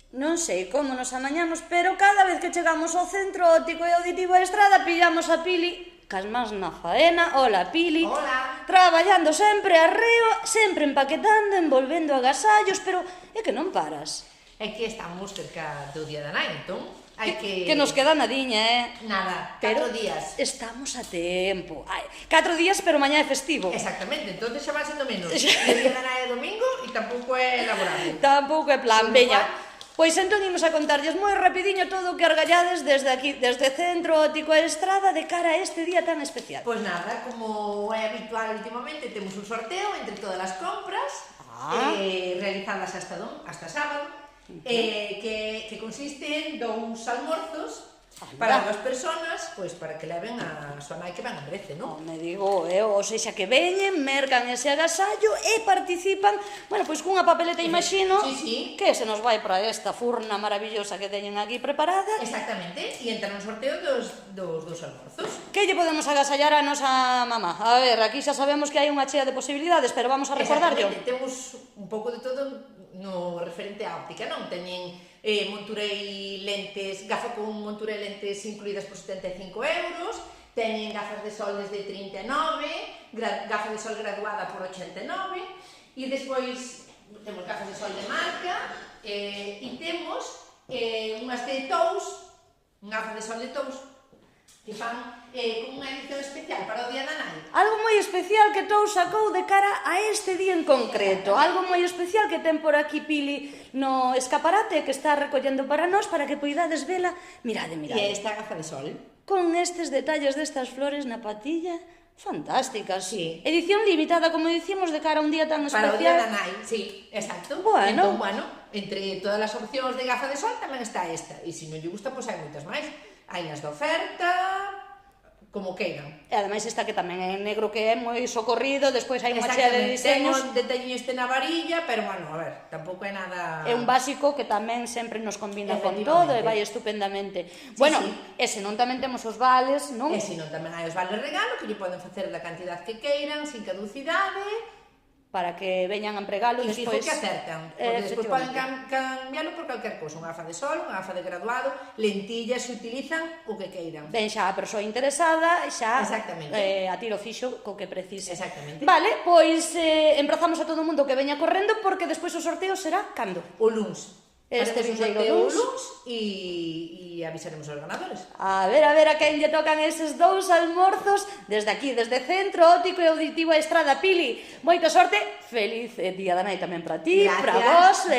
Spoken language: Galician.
Non sei como nos amañamos, pero cada vez que chegamos ao Centro Óptico e Auditivo da Estrada pillamos a Pili cas mans na faena. Hola, Pili. Hola. Traballando sempre arreo, sempre empaquetando, envolvendo agasallos, pero é que non paras. É que estamos cerca do Día da Nai, entón hai que... Que nos queda nadiña, Nada, pero 4 días. Estamos a tempo. 4 días, pero mañá é festivo. Exactamente, entón xa van sendo menos. O Día da Nai é domingo e tampouco é laborable. Tampouco é plan, veña. Pois entón imos a contarlles moi rapidiño todo o que argallades desde aquí, desde Centro Óptico e Estrada de cara a este día tan especial. Pois nada, como é habitual últimamente, temos un sorteo entre todas as compras realizadas hasta sábado, que consiste en 2 almorzos para 2 personas, pois para que leven a súa nai que van a Brece, non? Me digo, ou sexa que veñen, mercan ese agasallo e participan, bueno, pois cunha papeleta, imagino, Sí. que se nos vai para esta furna maravillosa que teñen aquí preparada. Exactamente, e entra no sorteo dos 2 almorzos. Que lle podemos agasallar a nosa mamá? A ver, aquí xa sabemos que hai unha chea de posibilidades, pero vamos a recordarlo. Exactamente, temos un pouco de todo no referente á óptica, non? Teñen montura e lentes, gafa con montura e lentes incluídas por 75 €, teñen gafas de sol desde 39, gafa de sol graduada por 89, e despois temos gafas de sol de marca, e temos unhas de Tous, gafas de sol de Tous, que fan con unha edición especial para o Día da Nai. Algo moi especial que Tous sacou de cara a este día en concreto. Algo moi especial que ten por aquí Pili no escaparate que está recollendo para nós para que poidades vela. Mirade. E esta gafa de sol. Con estes detalles destas flores na patilla, fantásticas. Sí. Edición limitada, como dicimos, de cara a un día tan especial. Para o Día da Nai, sí, exacto. Bueno. Entón, entre todas as opcións de gafa de sol tamén está esta. E se non lle gusta, pois hai moitas máis. Hai nas de oferta, como queiran. E ademais esta que tamén é en negro, que é moi socorrido, despois hai unha chea de diseños. Ten un detalliño este na varilla, pero bueno, a ver, tampouco é nada... É un básico que tamén sempre nos combina con todo e vai estupendamente. Bueno, e se non tamén temos os vales, non? E se non tamén hai os vales regalo, que lle poden facer da cantidad que queiran, sin caducidade... Para que veñan a empregalo e despois... fijo que acertan, porque despois poden cambialo por calquer cousa, unha gafa de sol, unha gafa de graduado, lentillas, se utilizan o que queiran. Ben xa a persoa interesada, xa a tiro fixo co que precise. Exactamente. Vale, pois emprazamos a todo o mundo que veña correndo, porque despois o sorteo será cando? O luns. Este vindeiro luns luns e avisaremos aos ganadores. A ver a quen lle tocan eses 2 almorzos desde aquí, desde Centro Óptico e Auditivo da Estrada. Pili, moita sorte, feliz Día da Nai tamén para ti, para vos.